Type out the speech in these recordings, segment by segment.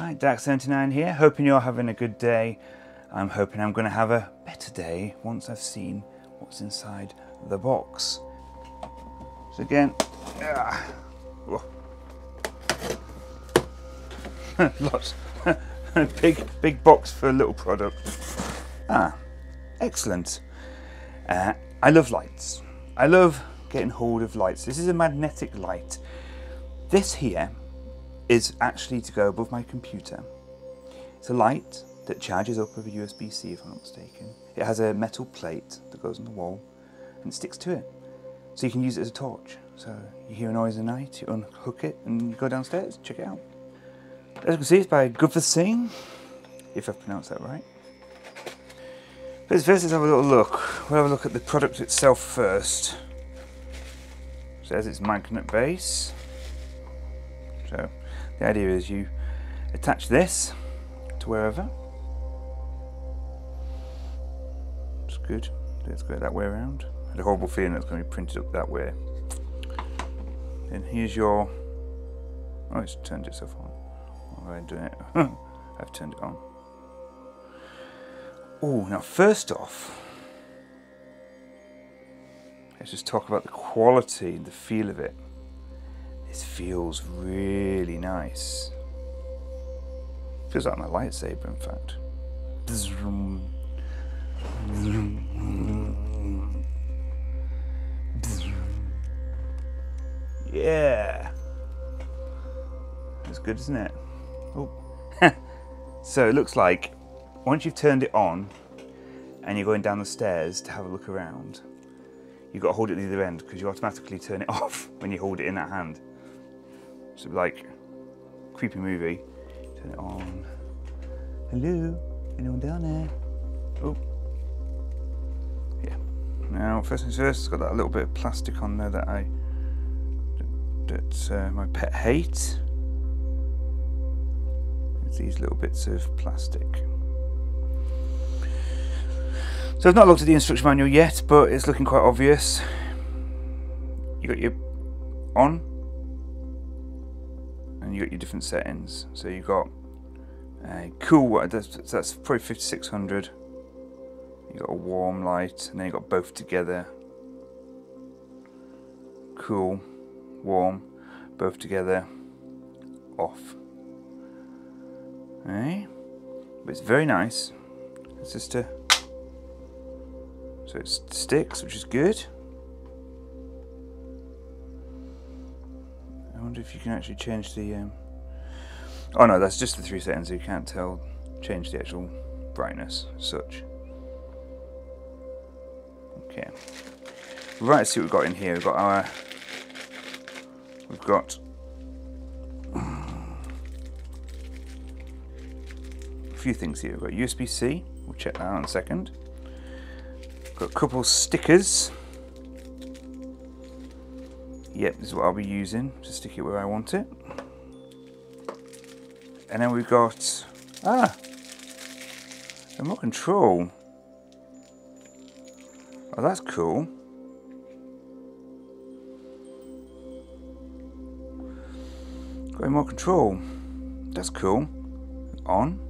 Hi, Dax79 here, hoping you're having a good day. I'm hoping I'm going to have a better day once I've seen what's inside the box. So again, lots, big box for a little product. Excellent. I love lights. I love getting hold of lights. This is a magnetic light. This here is actually to go above my computer. It's a light that charges up with a USB-C, if I'm not mistaken. It has a metal plate that goes on the wall and it sticks to it. So you can use it as a torch. So you hear a noise at night, you unhook it and you go downstairs, check it out. As you can see, it's by Govssing, if I've pronounced that right. But first, let's have a little look. We'll have a look at the product itself first. It says it's magnet base. So the idea is you attach this to wherever. It's good. Let's go that way around. I had a horrible feeling it's going to be printed up that way. And here's your... Oh, it's turned itself on. Why am I doing it? I've turned it on. Oh, now first off, let's just talk about the quality and the feel of it. This feels really nice. Feels like my lightsaber, in fact. Yeah. That's good, isn't it? Oh. So it looks like once you've turned it on and you're going down the stairs to have a look around, you've got to hold it at the other end because you automatically turn it off when you hold it in that hand. So like creepy movie. Turn it on. Hello, anyone down there? Oh, yeah. Now first things first, it's got that little bit of plastic on there that my pet hates. It's these little bits of plastic. So I've not looked at the instruction manual yet, but it's looking quite obvious. You got your on. And you got your different settings. So you've got cool, that's probably 5600. You got a warm light, and then you got both together. Cool, warm, both together, off. Okay, but it's very nice. It's just a so it sticks, which is good. I wonder if you can actually change the... Oh no, that's just the 3 settings, so you can't change the actual brightness as such. Okay. Right, let's see what we've got in here. We've got a few things here. We've got USB-C, we'll check that out in a second. Got a couple stickers. Yep, this is what I'll be using to stick it where I want it. And then we've got remote control. Oh, that's cool. Got remote control. That's cool. On.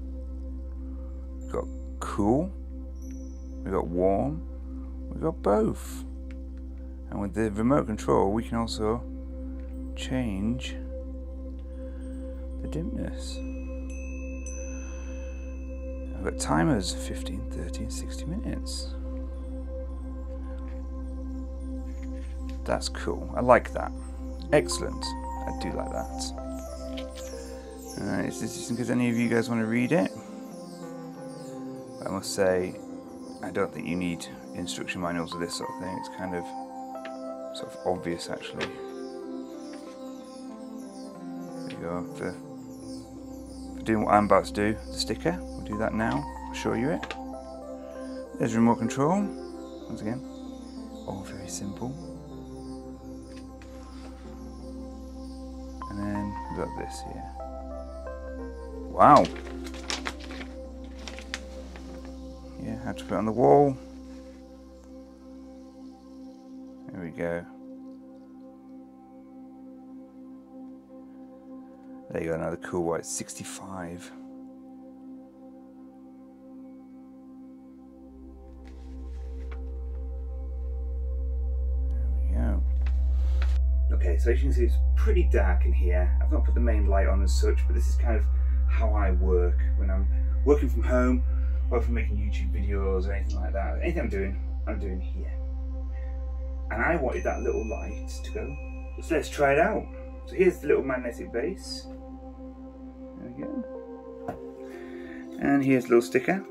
We've got cool. We've got warm. We've got both. And with the remote control, we can also change the dimness. I've got timers 15, 30, and 60 minutes. That's cool. I like that. Excellent. I do like that. It's just in case any of you guys want to read it. I must say, I don't think you need instruction manuals of this sort of thing. It's kind of sort of obvious, actually. There you go. For doing what I'm about to do, the sticker. We'll do that now. I'll show you it. There's remote control. Once again, all very simple. And then we've got this here. Wow. Yeah, had to put it on the wall. There we go. There you go, another cool white, 65. There we go. Okay, so as you can see, it's pretty dark in here. I've not put the main light on as such, but this is kind of how I work when I'm working from home, or if I'm making YouTube videos or anything like that. Anything I'm doing here. And I wanted that little light to go, so let's try it out. So here's the little magnetic base. There we go. And here's a little sticker.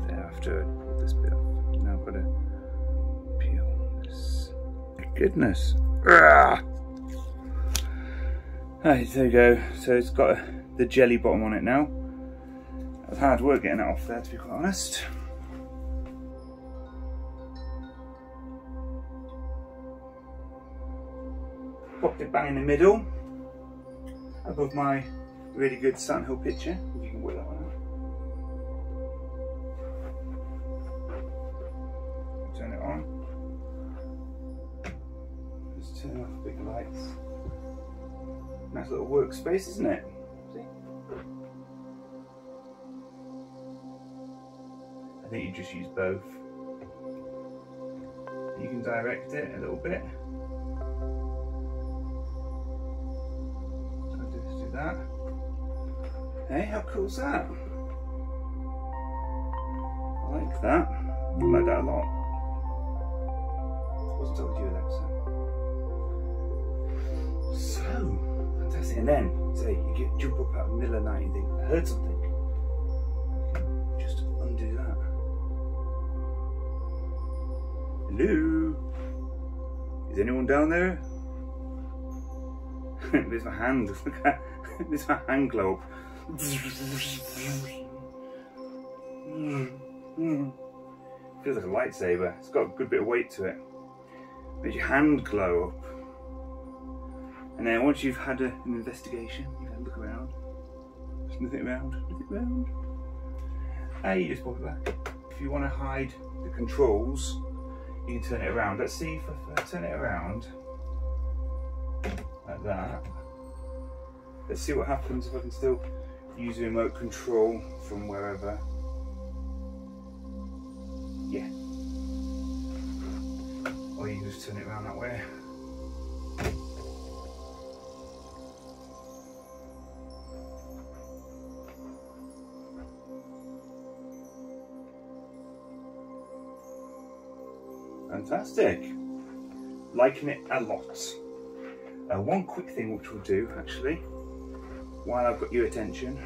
There, after I pull this bit off, now I've got to peel this. Goodness. Right, there we go. So it's got the jelly bottom on it now. It was hard work getting that off there, to be quite honest. Popped it bang in the middle, above my really good Satin Hill picture, if you can work that one out. Turn it on. Just turn off the big lights. Nice little workspace, isn't it? See? I think you just use both. You can direct it a little bit. So just do that. Hey, how cool is that? I like that. I like that a lot. I wasn't talking to you, Alexa. So, fantastic. And then, say, you jump up out of the middle of the night and think, I heard something. Just undo that. Hello? Is anyone down there? There's my hand. Look at there's my hand globe. Feels like a lightsaber. It's got a good bit of weight to it. Makes your hand glow up. And then once you've had an investigation, you can look around. There's nothing around. Nothing around. And you just pop it back. If you want to hide the controls, you can turn it around. Let's see if I turn it around like that. Let's see what happens if I can still use the remote control from wherever. Yeah. Or you can just turn it around that way. Fantastic. Liking it a lot. One quick thing which we'll do actually, while I've got your attention,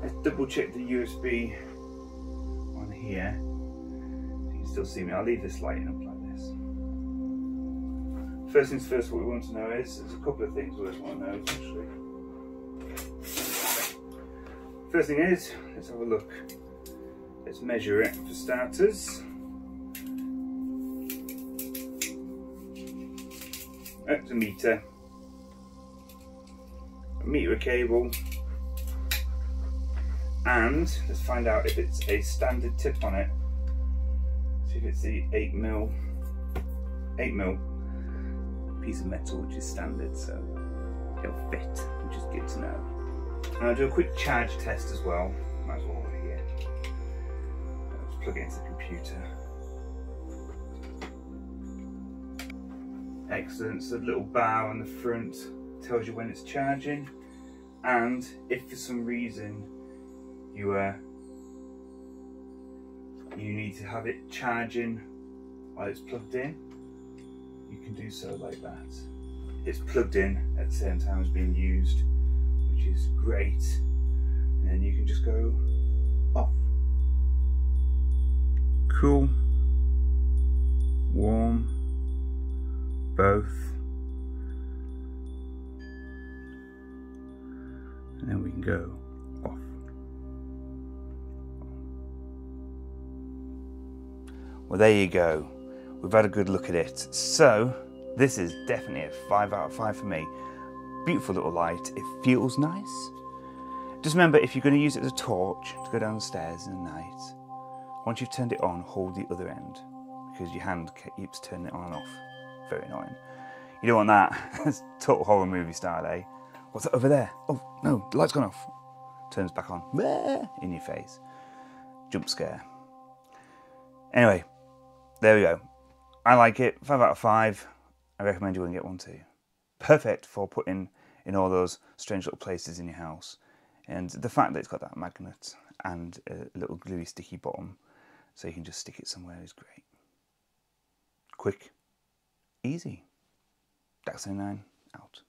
let's double check the USB on here. You can still see me. I'll leave this lighting up like this. First things first, what we want to know is, there's a couple of things we always want to know actually. First thing is, let's have a look. Let's measure it for starters. That's a meter of cable, and let's find out if it's a standard tip on it. See if it's the 8mm piece of metal, which is standard, so it'll fit, which is good to know. And I'll do a quick charge test as well. Might as well over here. Let's plug it into the computer. Excellent, so the little bar on the front tells you when it's charging, and if for some reason you need to have it charging while it's plugged in, you can do so like that. It's plugged in at the same time as being used, which is great, and then you can just go off. Cool, warm, both, and then we can go off. Well, there you go. We've had a good look at it. So this is definitely a 5 out of 5 for me. Beautiful little light. It feels nice. Just remember, if you're going to use it as a torch to go down the stairs in the night, once you've turned it on, hold the other end, because your hand keeps turning it on and off. Very annoying. You don't want that. It's total horror movie style, eh? What's that over there? Oh, no, the light's gone off. Turns back on. In your face. Jump scare. Anyway, there we go. I like it. 5 out of 5. I recommend you go and get one too. Perfect for putting in all those strange little places in your house. And the fact that it's got that magnet and a little gluey sticky bottom, so you can just stick it somewhere, is great. Quick, easy. Dax79 out.